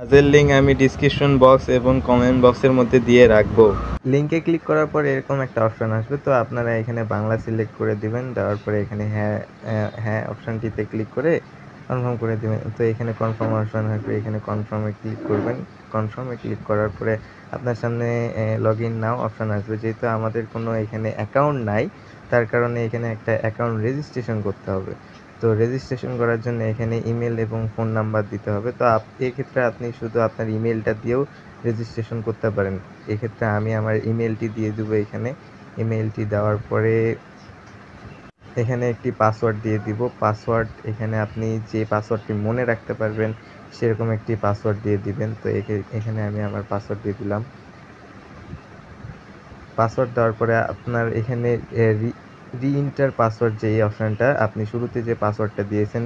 কাজের লিঙ্ক আমি description box এবং কমেন্ট বক্সের মধ্যে দিয়ে রাখবো। লিঙ্কে ক্লিক করার পর এরকম একটা অপশন আসবে, তো আপনারা এখানে বাংলা সিলেক্ট করে দিবেন। দেওয়ার পরে এখানে হ্যাঁ হ্যাঁ অপশানটিতে ক্লিক করে কনফার্ম করে দিবেন। তো এখানে কনফার্ম অপশন আসবে, এখানে কনফার্মে ক্লিক করবেন। কনফার্মে ক্লিক করার পরে আপনার সামনে লগ ইন নাও অপশান আসবে। যেহেতু আমাদের কোনো এখানে অ্যাকাউন্ট নাই, তার কারণে এখানে একটা অ্যাকাউন্ট রেজিস্ট্রেশন করতে হবে। তো রেজিস্ট্রেশন করার জন্য এখানে ইমেল এবং ফোন নাম্বার দিতে হবে। তো এক্ষেত্রে আপনি শুধু আপনার ইমেলটা দিয়েও রেজিস্ট্রেশন করতে পারেন। এক্ষেত্রে আমি আমার ইমেলটি দিয়ে দেবো এখানে। ইমেলটি দেওয়ার পরে এখানে একটি পাসওয়ার্ড দিয়ে দিব। পাসওয়ার্ড এখানে আপনি যে পাসওয়ার্ডটি মনে রাখতে পারবেন সেরকম একটি পাসওয়ার্ড দিয়ে দিবেন। তো এখানে আমি আমার পাসওয়ার্ড দিয়ে দিলাম। পাসওয়ার্ড দেওয়ার পরে আপনার এখানে রিএন্টার পাসওয়ার্ড যে এই অপশানটা, আপনি শুরুতে যে পাসওয়ার্ডটা দিয়েছেন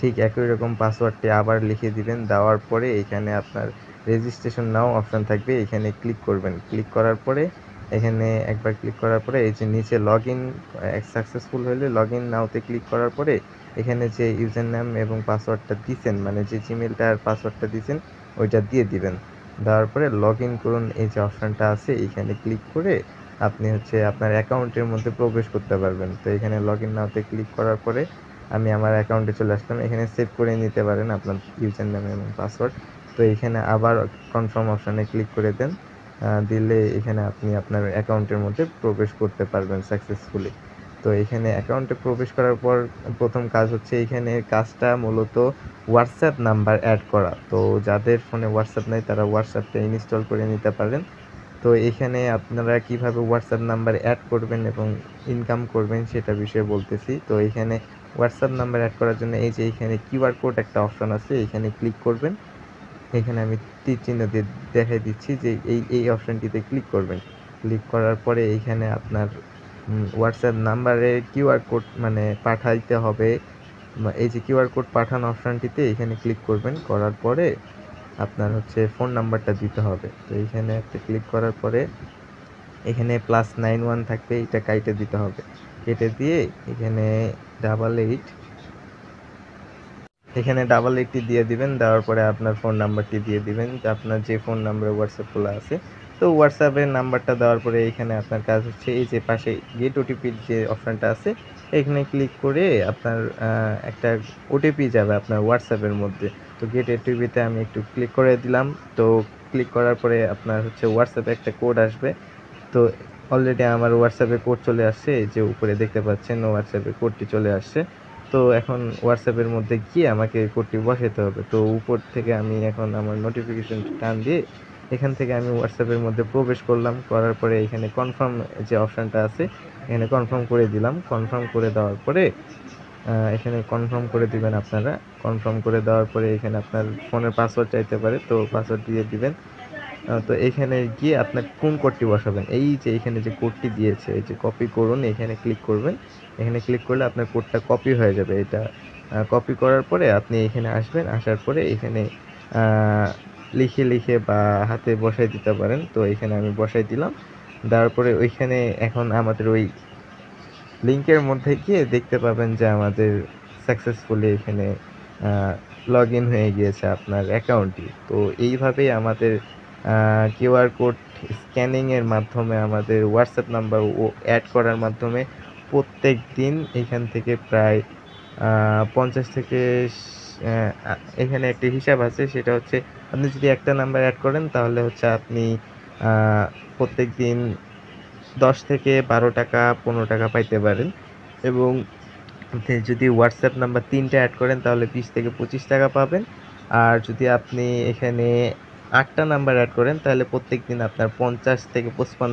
ঠিক একই রকম পাসওয়ার্ডটি আবার লিখে দিবেন। দেওয়ার পরে এখানে আপনার রেজিস্ট্রেশন নাও অপশান থাকবে, এখানে ক্লিক করবেন। ক্লিক করার পরে এখানে একবার ক্লিক করার পরে এই যে নিচে লগ ইন সাকসেসফুল হলে লগ ইন নাওতে ক্লিক করার পরে এখানে যে ইউজার নেম এবং পাসওয়ার্ডটা দিয়েছেন, মানে যে জিমেলটার পাসওয়ার্ডটা দিয়েছেন ওইটা দিয়ে দিবেন। দেওয়ার পরে লগ ইন করুন এই যে অপশানটা আছে, এইখানে ক্লিক করে আপনি হচ্ছে আপনার অ্যাকাউন্টের মধ্যে প্রবেশ করতে পারবেন। তো এখানে লগ ইন নাওতে ক্লিক করার পরে আমি আমার অ্যাকাউন্টে চলে আসলাম। এখানে সেভ করে নিতে পারেন আপনার ইউজার নেম এবং পাসওয়ার্ড। তো এখানে আবার কনফার্ম অপশানে ক্লিক করে দেন। দিলে এখানে আপনি আপনার অ্যাকাউন্টের মধ্যে প্রবেশ করতে পারবেন সাকসেসফুলি। তো এখানে অ্যাকাউন্টে প্রবেশ করার পর প্রথম কাজ হচ্ছে এইখানে কাজটা মূলত হোয়াটসঅ্যাপ নাম্বার অ্যাড করা। তো যাদের ফোনে হোয়াটসঅ্যাপ নেই তারা হোয়াটসঅ্যাপটা ইনস্টল করে নিতে পারেন। তো এখানে আপনারা কিভাবে হোয়াটসঅ্যাপ নাম্বার অ্যাড করবেন এবং ইনকাম করবেন সেটা বিষয়ে বলতেছি। তো এখানে হোয়াটসঅ্যাপ নাম্বার অ্যাড করার জন্য এই যে এখানে কিউআর কোড একটা অপশন আছে, এখানে ক্লিক করবেন। এখানে আমি তীর চিহ্ন দিয়ে দেখাই দিচ্ছি যে এই অপশনটিতে ক্লিক করবেন। ক্লিক করার পরে এইখানে আপনার হোয়াটসঅ্যাপ নাম্বারে কিউআর কোড মানে পাঠাইতে হবে। এই যে কিউআর কোড পাঠানো অপশনটিতে এখানে ক্লিক করবেন। করার পরে আপনার হচ্ছে ফোন নাম্বারটা দিতে হবে। তো এইখানে একটা ক্লিক করার পরে এখানে +91 থাকবে, এটা কাইটে দিতে হবে। কেটে দিয়ে এখানে 88 এখানে 88টি দিয়ে দিবেন। দেওয়ার পরে আপনার ফোন নাম্বারটি দিয়ে দিবেন, যে আপনার যে ফোন নাম্বারে হোয়াটসঅ্যাপ খোলা আছে। তো হোয়াটসঅ্যাপের নাম্বারটা দেওয়ার পরে এখানে আপনার কাজ হচ্ছে এই যে পাশে গেট ওটিপির যে অপশানটা আছে এখানে ক্লিক করে আপনার একটা ওটিপি যাবে আপনার হোয়াটসঅ্যাপের মধ্যে। তো গেট ওটিপিতে আমি একটু ক্লিক করে দিলাম। তো ক্লিক করার পরে আপনার হচ্ছে হোয়াটসঅ্যাপে একটা কোড আসবে। তো অলরেডি আমার হোয়াটসঅ্যাপে কোড চলে আসছে, এই যে উপরে দেখতে পাচ্ছেন হোয়াটসঅ্যাপে কোডটি চলে আসছে। তো এখন হোয়াটসঅ্যাপের মধ্যে গিয়ে আমাকে কোডটি বসাতে হবে। তো উপর থেকে আমি এখন আমার নোটিফিকেশন টান দিয়ে এখান থেকে আমি হোয়াটসঅ্যাপের মধ্যে প্রবেশ করলাম। করার পরে এখানে কনফার্ম যে অপশানটা আছে এখানে কনফার্ম করে দিলাম। কনফার্ম করে দেওয়ার পরে এখানে কনফার্ম করে দিবেন আপনারা। কনফার্ম করে দেওয়ার পরে এখানে আপনার ফোনের পাসওয়ার্ড চাইতে পারে, তো পাসওয়ার্ড দিয়ে দিবেন। তো এখানে গিয়ে আপনার কোন কোডটি বসাবেন, এই যে এখানে যে কোডটি দিয়েছে এই যে কপি করুন, এখানে ক্লিক করবেন। এখানে ক্লিক করলে আপনার কোডটা কপি হয়ে যাবে। এটা কপি করার পরে আপনি এখানে আসবেন, আসার পরে এখানে লিখে লিখে বা হাতে বসাই দিতে পারেন। তো এখানে আমি বসাই দিলাম। দেওয়ার পরে ওইখানে এখন আমাদের ওই লিঙ্কের মধ্যে গিয়ে দেখতে পাবেন যে আমাদের সাকসেসফুলি এখানে লগ ইন হয়ে গিয়েছে আপনার অ্যাকাউন্টটি। তো এইভাবেই আমাদের কিউআর কোড স্ক্যানিংয়ের মাধ্যমে আমাদের হোয়াটসঅ্যাপ নাম্বার ও অ্যাড করার মাধ্যমে প্রত্যেক দিন এখান থেকে প্রায় 50 থেকে এখানে একটি হিসাব আছে, সেটা হচ্ছে আপনি যদি একটা নাম্বার অ্যাড করেন তাহলে হচ্ছে আপনি প্রত্যেক দিন 10 থেকে 12 টাকা 15 টাকা পাইতে পারেন। এবং আপনি যদি হোয়াটসঅ্যাপ নাম্বার 3টা অ্যাড করেন তাহলে 20 থেকে 25 টাকা পাবেন। আর যদি আপনি এখানে 8টা নাম্বার অ্যাড করেন তাহলে প্রত্যেকদিন আপনার 50 থেকে 55